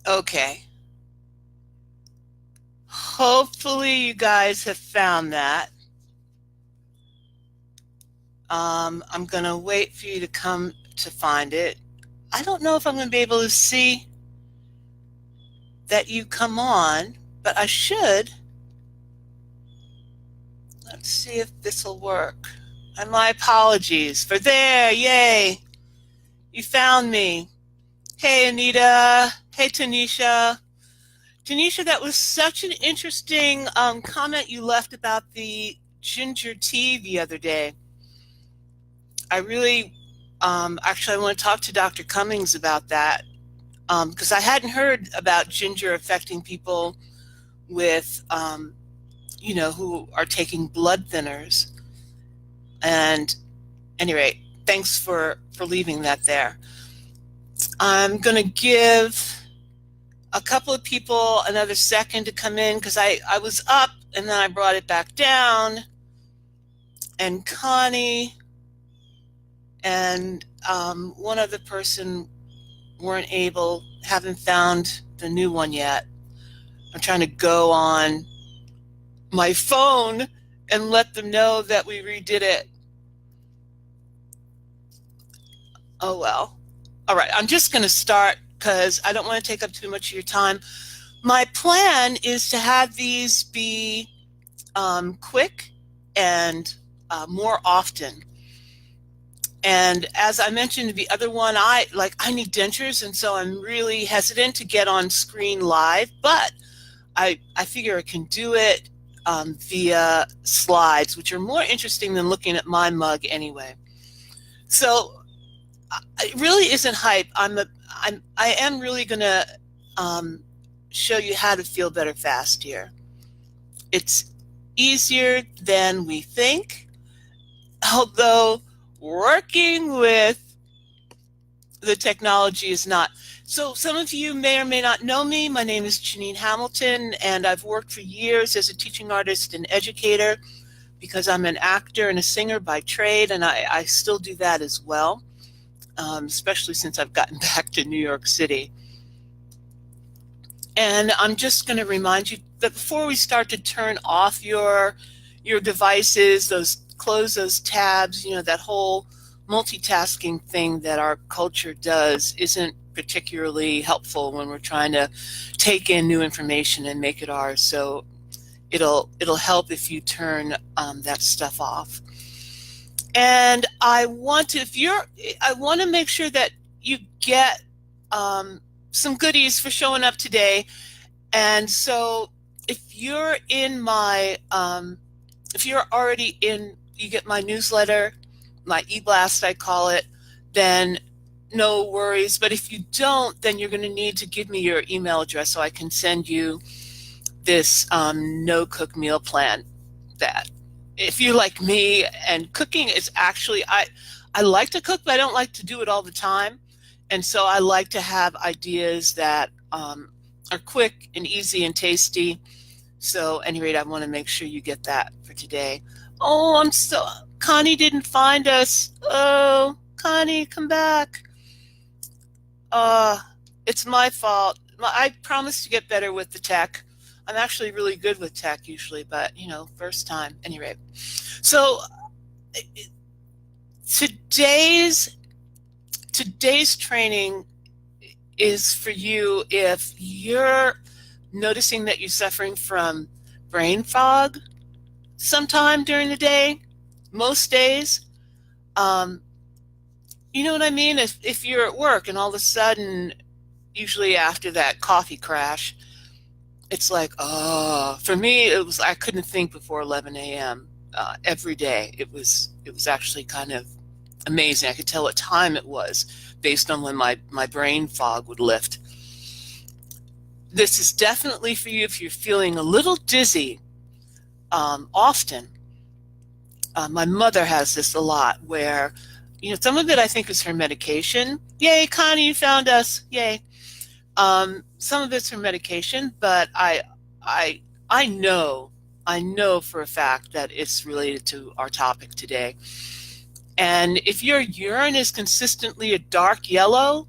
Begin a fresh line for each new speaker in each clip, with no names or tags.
Okay. Hopefully you guys have found that. I'm gonna wait for you to come to find it. I don't know if I'm gonna be able to see that you come on, but I should. Let's see if this will work. And my apologies for there. Yay. You found me. Hey, Anita. Hey, Tanisha. Tanisha, that was such an interesting comment you left about the ginger tea the other day. I really, actually, I want to talk to Dr. Cummings about that because I hadn't heard about ginger affecting people with, who are taking blood thinners. And anyway, thanks for leaving that there. I'm going to give a couple of people another second to come in because I was up and then I brought it back down. And Connie and one other person haven't found the new one yet. I'm trying to go on my phone and let them know that we redid it. Oh well. All right, I'm just going to start because I don't want to take up too much of your time. My plan is to have these be quick and more often. And as I mentioned, the other one, I need dentures, and so I'm really hesitant to get on screen live, but I figure I can do it via slides, which are more interesting than looking at my mug anyway. So it really isn't hype. I am really going to show you how to feel better fast here. It's easier than we think, although working with the technology is not. So some of you may or may not know me. My name is Janine Hamilton, and I've worked for years as a teaching artist and educator because I'm an actor and a singer by trade, and I still do that as well, especially since I've gotten back to New York City. And I'm just going to remind you that before we start to turn off your devices, close those tabs, that whole multitasking thing that our culture does isn't particularly helpful when we're trying to take in new information and make it ours. So it'll help if you turn that stuff off. And I want to make sure that you get some goodies for showing up today. And so if you're in my if you're already in, you get my newsletter, my e-blast I call it, then no worries. But if you don't, then you're going to need to give me your email address so I can send you this no-cook meal plan. That if you're like me, and cooking is actually, I like to cook, but I don't like to do it all the time. And so I like to have ideas that are quick and easy and tasty. So at any rate, I want to make sure you get that for today. Oh, Connie didn't find us. Oh, Connie, come back. It's my fault. I promised to get better with the tech. I'm actually really good with tech usually, but first time. At any rate. So today's training is for you if you're noticing that you're suffering from brain fog sometime during the day, most days. You know what I mean? If you're at work and all of a sudden, usually after that coffee crash, it's like, oh, for me, I couldn't think before 11 a.m. Every day. It was actually kind of amazing. I could tell what time it was based on when my brain fog would lift. This is definitely for you if you're feeling a little dizzy often. My mother has this a lot where, some of it I think is her medication. Yay, Connie, you found us. Yay. Some of it's her medication, but I know for a fact that it's related to our topic today. And if your urine is consistently a dark yellow,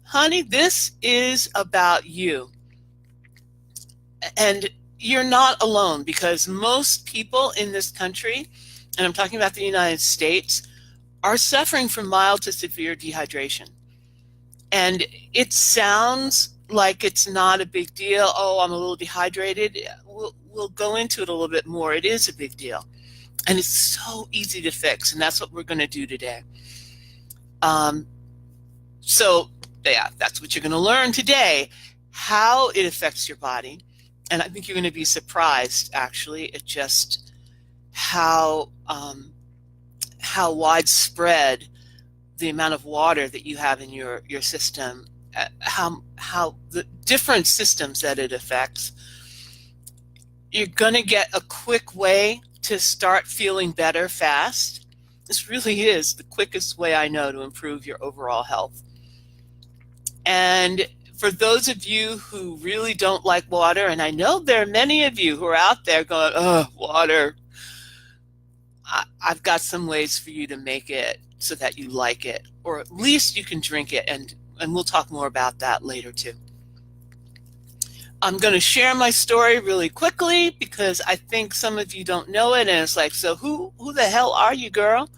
honey, this is about you. And you're not alone, because most people in this country, and I'm talking about the United States, are suffering from mild to severe dehydration. And it sounds like it's not a big deal. Oh, I'm a little dehydrated. We'll go into it a little bit more. It is a big deal. And it's so easy to fix. And that's what we're going to do today. Um, so, yeah, that's what you're going to learn today, how it affects your body. And I think you're going to be surprised, actually, at just how widespread the amount of water that you have in your system, how the different systems that it affects. You're going to get a quick way to start feeling better fast. This really is the quickest way I know to improve your overall health. And for those of you who really don't like water, and I know there are many of you who are out there going, oh, water, I've got some ways for you to make it so that you like it, or at least you can drink it, and we'll talk more about that later too. I'm going to share my story really quickly because I think some of you don't know it, and it's like, so who the hell are you, girl?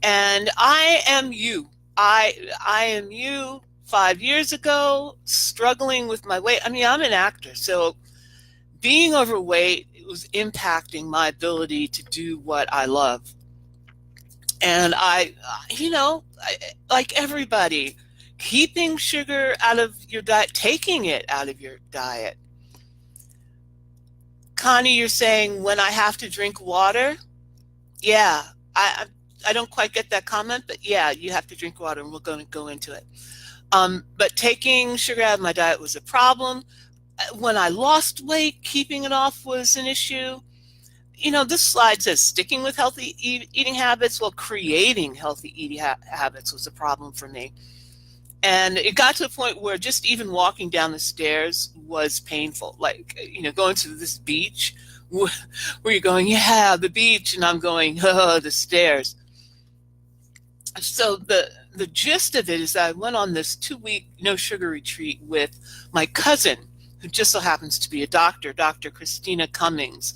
And I am you. I am you 5 years ago, struggling with my weight. I mean, I'm an actor, so being overweight was impacting my ability to do what I love. And like everybody, keeping sugar out of your diet, taking it out of your diet. Connie, you're saying when I have to drink water? Yeah, I don't quite get that comment, but yeah, you have to drink water, and we're going to go into it. But taking sugar out of my diet was a problem. When I lost weight, keeping it off was an issue. This slide says sticking with healthy eating habits. Well, creating healthy eating habits was a problem for me. And it got to a point where just even walking down the stairs was painful. Like, going to this beach where you're going, yeah, the beach, and I'm going, oh, the stairs. So the gist of it is that I went on this 2-week no sugar retreat with my cousin, who just so happens to be a doctor, Dr. Christina Cummings,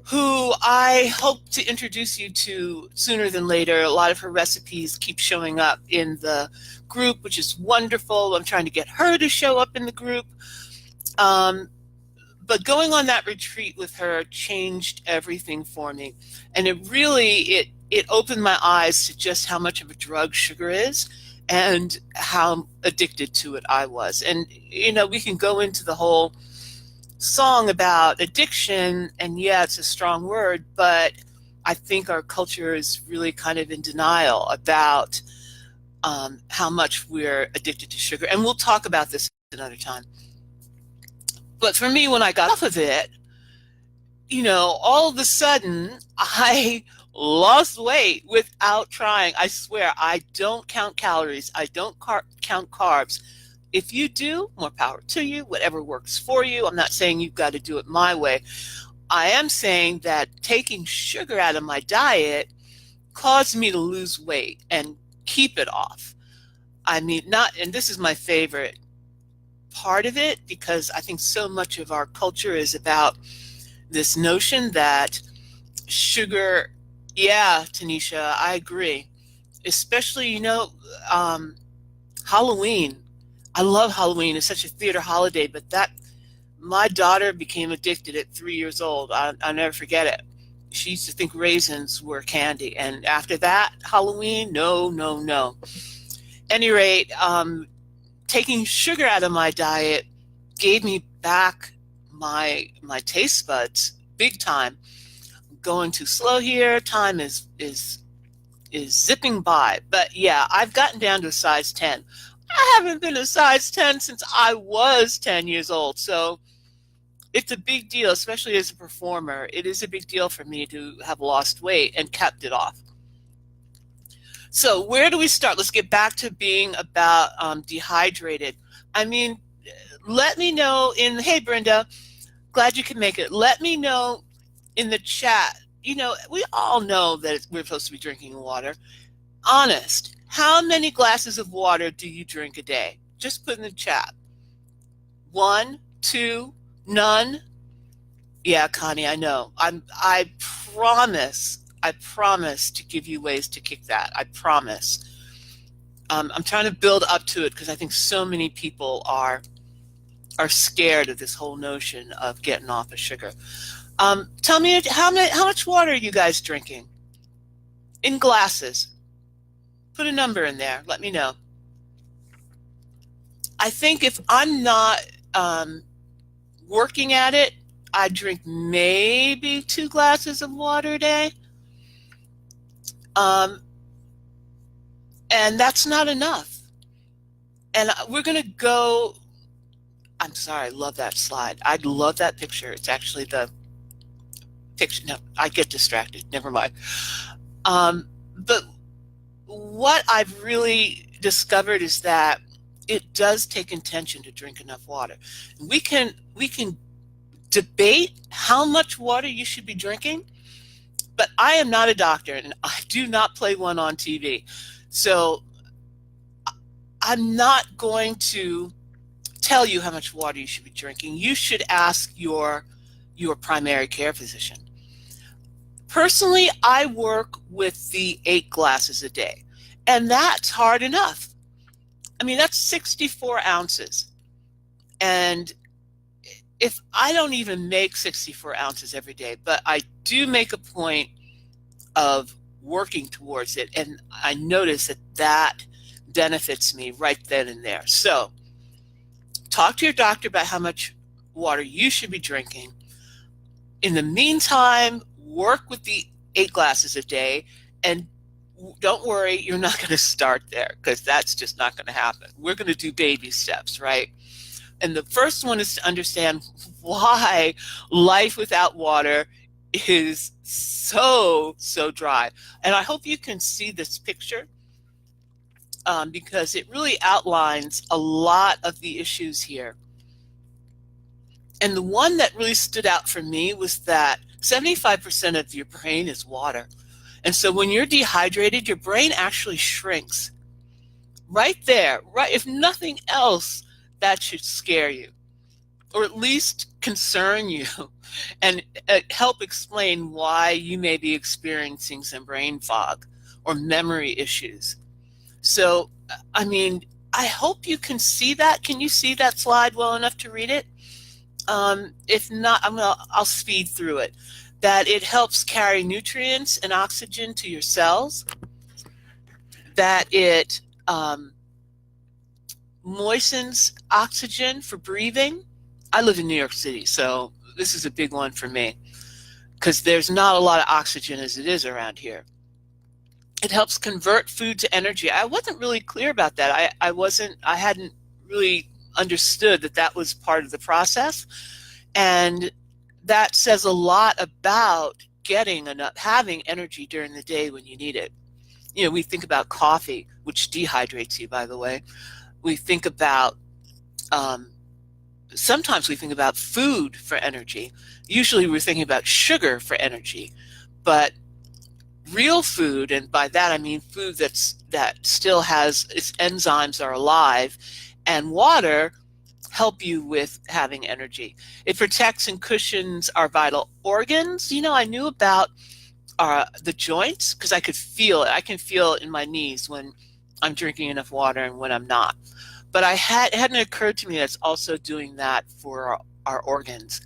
who I hope to introduce you to sooner than later. A lot of her recipes keep showing up in the group, which is wonderful. I'm trying to get her to show up in the group. But going on that retreat with her changed everything for me. And it opened my eyes to just how much of a drug sugar is and how addicted to it I was. And, we can go into the whole song about addiction, and yeah, it's a strong word, but I think our culture is really kind of in denial about how much we're addicted to sugar. And we'll talk about this another time. But for me, when I got off of it, all of a sudden, I lost weight without trying. I swear, I don't count calories. I don't count carbs. If you do, more power to you, whatever works for you. I'm not saying you've got to do it my way. I am saying that taking sugar out of my diet caused me to lose weight and keep it off. And this is my favorite part of it, because I think so much of our culture is about this notion that sugar, yeah, Tanisha, I agree. Especially, Halloween. I love Halloween. It's such a theater holiday, but my daughter became addicted at 3 years old. I'll never forget it. She used to think raisins were candy. And after that, Halloween, no. Any rate, taking sugar out of my diet gave me back my taste buds big time. Going too slow here. Time is zipping by. But yeah, I've gotten down to a size 10. I haven't been a size 10 since I was 10 years old. So it's a big deal, especially as a performer. It is a big deal for me to have lost weight and kept it off. So where do we start? Let's get back to being about dehydrated. Let me know hey, Brenda, glad you can make it. Let me know in the chat. We all know that we're supposed to be drinking water. Honest. How many glasses of water do you drink a day? Just put in the chat. 1, 2, none? Yeah, Connie, I know. I promise to give you ways to kick that. I promise. I'm trying to build up to it because I think so many people are scared of this whole notion of getting off of sugar. Tell me how much water are you guys drinking? In glasses. Put a number in there. Let me know. I think if I'm not working at it, I drink maybe 2 glasses of water a day. And that's not enough. And we're going to go, I'm sorry, I love that slide. I love that picture. It's actually the picture. No, I get distracted. Never mind. But what I've really discovered is that it does take intention to drink enough water. We can debate how much water you should be drinking, but I am not a doctor and I do not play one on TV. So I'm not going to tell you how much water you should be drinking. You should ask your primary care physician. Personally, I work with the 8 glasses a day, and that's hard enough. I mean, that's 64 ounces. And if I don't even make 64 ounces every day, but I do make a point of working towards it, and I notice that benefits me right then and there. So talk to your doctor about how much water you should be drinking. In the meantime, work with the 8 glasses a day, and don't worry, you're not going to start there because that's just not going to happen. We're going to do baby steps, right? And the first one is to understand why life without water is so dry. And I hope you can see this picture because it really outlines a lot of the issues here. And the one that really stood out for me was that 75% of your brain is water. And so when you're dehydrated, your brain actually shrinks. Right there, right? If nothing else, that should scare you, or at least concern you, and help explain why you may be experiencing some brain fog or memory issues. So, I mean, I hope you can see that. Can you see that slide well enough to read it? If not, I'll speed through it. That it helps carry nutrients and oxygen to your cells, that it moistens oxygen for breathing. I live in New York City, so this is a big one for me because there's not a lot of oxygen as it is around here. It helps convert food to energy. I wasn't really clear about that. I hadn't really understood that was part of the process, and that says a lot about having energy during the day when you need it. You know, we think about coffee, which dehydrates you, by the way. We think about, sometimes we think about food for energy. Usually we're thinking about sugar for energy, but real food, and by that I mean food that still has its enzymes are alive, and water help you with having energy. It protects and cushions our vital organs. You know, I knew about the joints because I could feel it. I can feel it in my knees when I'm drinking enough water and when I'm not. But it hadn't occurred to me that it's also doing that for our organs.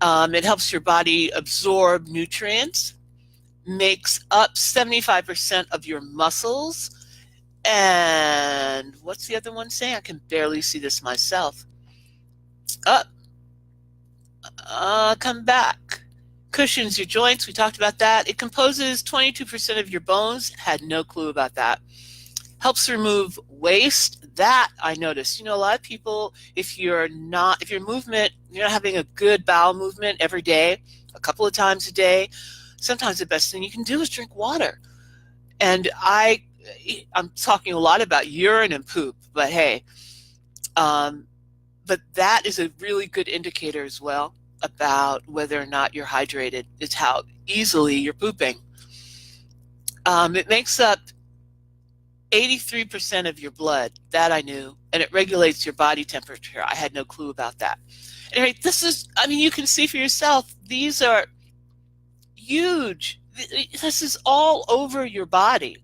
It helps your body absorb nutrients, makes up 75% of your muscles. And what's the other one saying? I can barely see this myself. Come back. Cushions your joints. We talked about that. It composes 22% of your bones. Had no clue about that. Helps remove waste. That I noticed. You know, a lot of people, if you're not having a good bowel movement every day, a couple of times a day, sometimes the best thing you can do is drink water. And I'm talking a lot about urine and poop, but hey, but that is a really good indicator as well about whether or not you're hydrated. It's how easily you're pooping. It makes up 83% of your blood. That I knew. And it regulates your body temperature. I had no clue about that. Anyway, this is, I mean, you can see for yourself, these are huge. This is all over your body.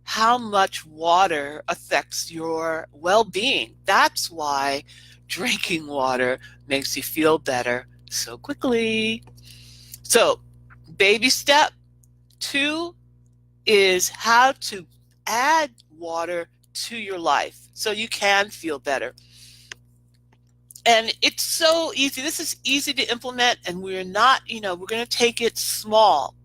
How much water affects your well-being. That's why drinking water makes you feel better so quickly. So, baby step 2 is how to add water to your life so you can feel better. And it's so easy. This is easy to implement, and we're not, we're going to take it small.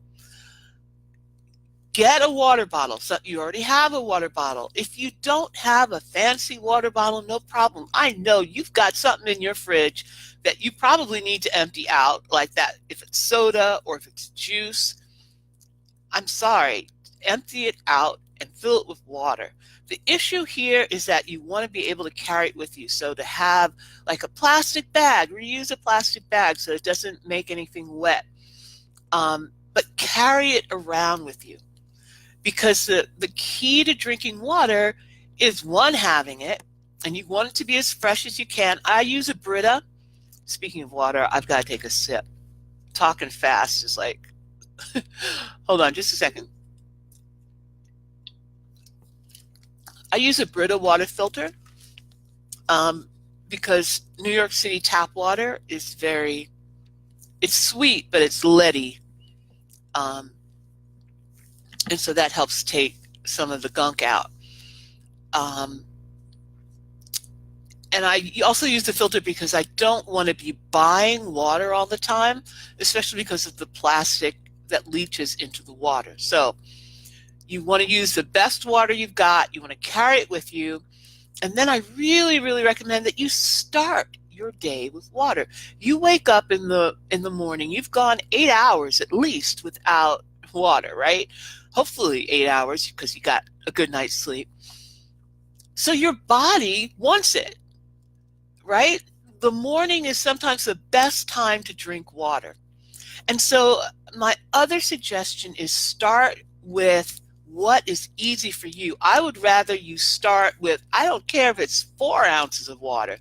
Get a water bottle. So you already have a water bottle. If you don't have a fancy water bottle, no problem. I know you've got something in your fridge that you probably need to empty out, like that. If it's soda or if it's juice, I'm sorry, empty it out and fill it with water. The issue here is that you want to be able to carry it with you. So to have like a plastic bag, reuse a plastic bag so it doesn't make anything wet. But carry it around with you. Because the key to drinking water is, one, having it, and you want it to be as fresh as you can. I use a Brita. Speaking of water, I've got to take a sip. Talking fast is like, hold on just a second. I use a Brita water filter because New York City tap water is it's sweet, but it's leady. And so that helps take some of the gunk out. And I also use the filter because I don't want to be buying water all the time, especially because of the plastic that leaches into the water. So you want to use the best water you've got. You want to carry it with you. And then I really, really recommend that you start your day with water. You wake up in the morning, you've gone 8 hours at least without water, right? Hopefully 8 hours because you got a good night's sleep. So your body wants it, right? The morning is sometimes the best time to drink water. And so my other suggestion is start with what is easy for you. I would rather you start with, I don't care if it's 4 ounces of water.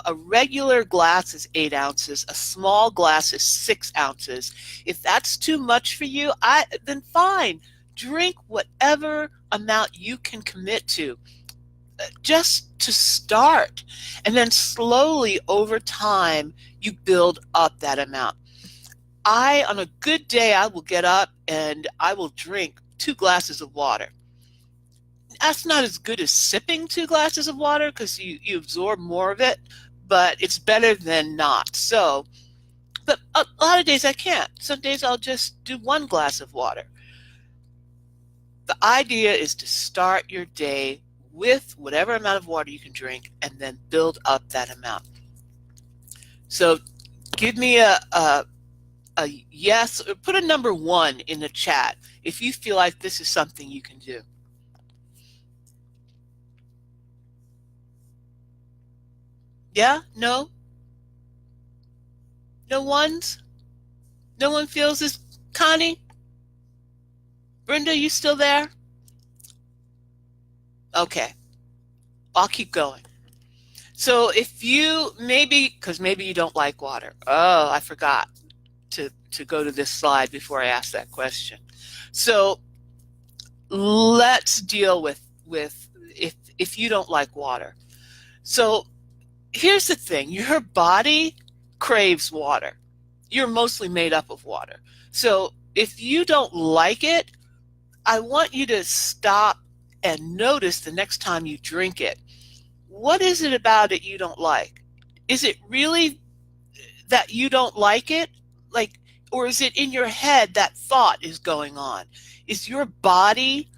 A regular glass is 8 ounces. A small glass is 6 ounces. If that's too much for you, then fine. Drink whatever amount you can commit to, just to start. And then slowly over time, you build up that amount. On a good day, I will get up and I will drink 2 glasses of water. That's not as good as sipping 2 glasses of water because you absorb more of it, but it's better than not. So, but a lot of days I can't. Some days I'll just do 1 glass of water. The idea is to start your day with whatever amount of water you can drink and then build up that amount. So give me a yes, or put a number 1 in the chat if you feel like this is something you can do. Yeah? No? No ones? No one feels this? Connie? Brenda, you still there? Okay. I'll keep going. So if you, because maybe you don't like water. Oh, I forgot to go to this slide before I ask that question. So let's deal with if you don't like water. So here's the thing, your body craves water. You're mostly made up of water. So if you don't like it, I want you to stop and notice the next time you drink it. What is it about it you don't like? Is it really that you don't like it? Or is it in your head that thought is going on? Is your body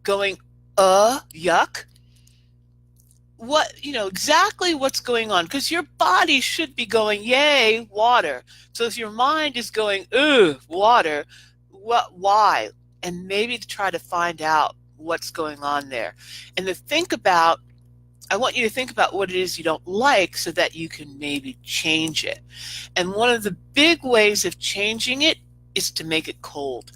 going, yuck? Exactly what's going on, because your body should be going, yay, water. So if your mind is going, water, why? And maybe to try to find out what's going on there. And I want you to think about what it is you don't like so that you can maybe change it. And one of the big ways of changing it is to make it cold.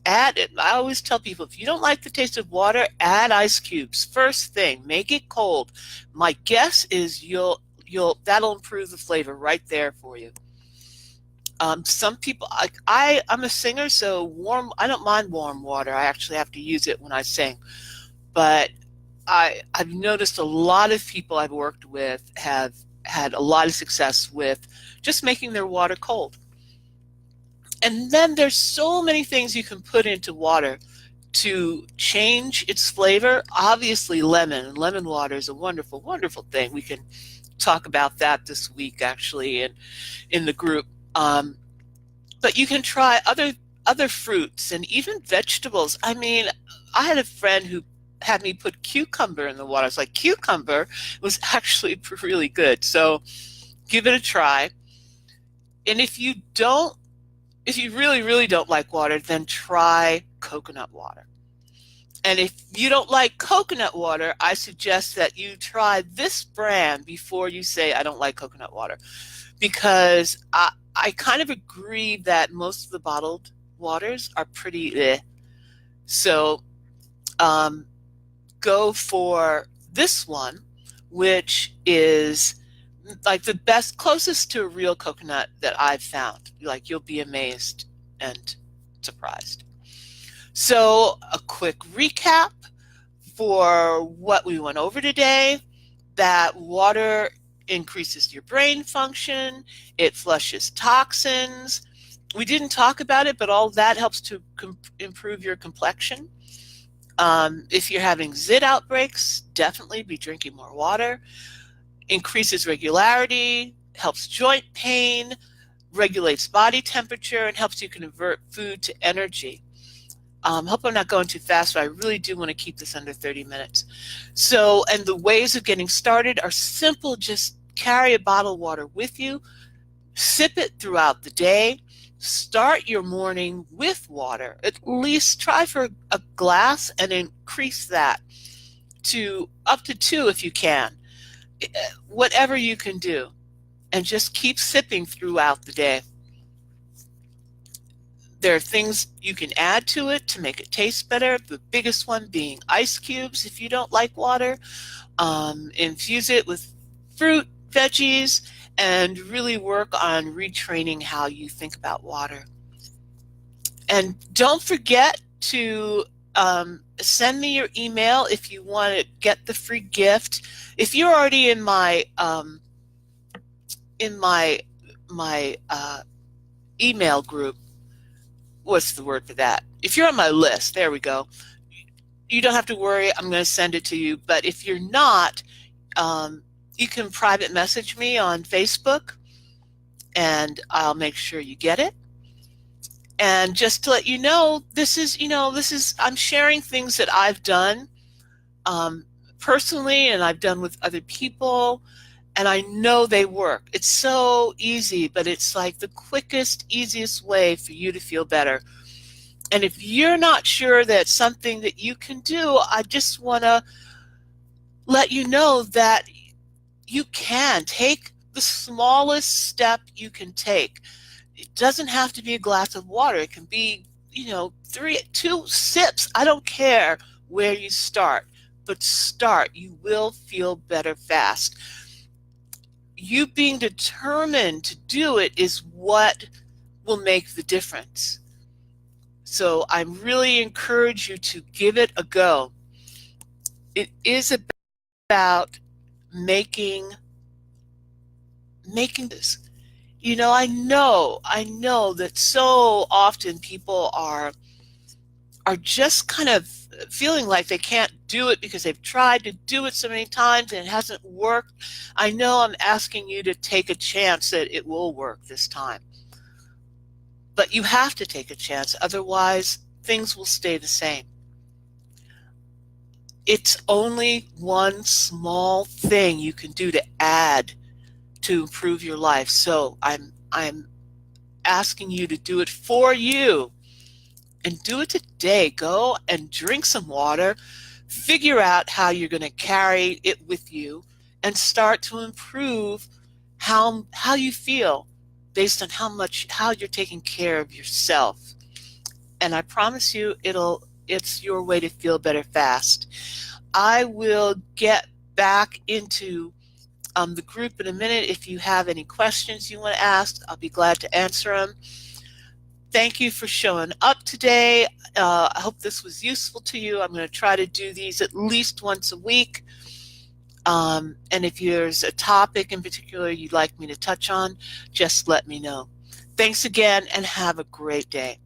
add it. I always tell people, if you don't like the taste of water, add ice cubes. First thing, make it cold. My guess is that'll improve the flavor right there for you. Some people, I'm a singer, so I don't mind warm water. I actually have to use it when I sing. But I've noticed a lot of people I've worked with have had a lot of success with just making their water cold. And then there's so many things you can put into water to change its flavor. Obviously, lemon water is a wonderful, wonderful thing. We can talk about that this week, actually, in the group. But you can try other fruits and even vegetables. I mean, I had a friend who had me put cucumber in the water. It's like, cucumber was actually really good. So give it a try. And if you really, really don't like water, then try coconut water. And if you don't like coconut water, I suggest that you try this brand before you say, I don't like coconut water. Because I kind of agree that most of the bottled waters are pretty eh. So go for this one, which is like the best, closest to a real coconut that I've found. Like, you'll be amazed and surprised. So a quick recap for what we went over today: that water increases your brain function, it flushes toxins. We didn't talk about it, but all that helps to improve your complexion. If you're having zit outbreaks, definitely be drinking more water. Increases regularity, helps joint pain, regulates body temperature, and helps you convert food to energy. Hope I'm not going too fast, but I really do want to keep this under 30 minutes. So, and the ways of getting started are simple. Just carry a bottle of water with you, sip it throughout the day, start your morning with water. At least try for a glass and increase that to up to 2 if you can. Whatever you can do, and just keep sipping throughout the day. There are things you can add to it to make it taste better, the biggest one being ice cubes if you don't like water. Infuse it with fruit, veggies, and really work on retraining how you think about water. And don't forget to send me your email if you want to get the free gift. If you're already in my email group, what's the word for that? If you're on my list, there we go. You don't have to worry. I'm going to send it to you. But if you're not, you can private message me on Facebook, and I'll make sure you get it. And just to let you know, I'm sharing things that I've done personally, and I've done with other people, and I know they work. It's so easy, but it's like the quickest, easiest way for you to feel better. And if you're not sure that's something that you can do, I just want to let you know that you can take the smallest step you can take. It doesn't have to be a glass of water. It can be, 2 sips. I don't care where you start, but start. You will feel better fast. You being determined to do it is what will make the difference. So I really encourage you to give it a go. It is about making this. I know that so often people are just kind of feeling like they can't do it because they've tried to do it so many times and it hasn't worked. I know I'm asking you to take a chance that it will work this time. But you have to take a chance, otherwise things will stay the same. It's only one small thing you can do to add to improve your life. So I'm asking you to do it for you, and do it today. Go and drink some water, figure out how you're going to carry it with you, and start to improve how you feel based on how you're taking care of yourself. and I promise you it's your way to feel better fast. I will get back into the group in a minute. If you have any questions you want to ask, I'll be glad to answer them. Thank you for showing up today. I hope this was useful to you. I'm going to try to do these at least once a week. And if there's a topic in particular you'd like me to touch on, just let me know. Thanks again and have a great day.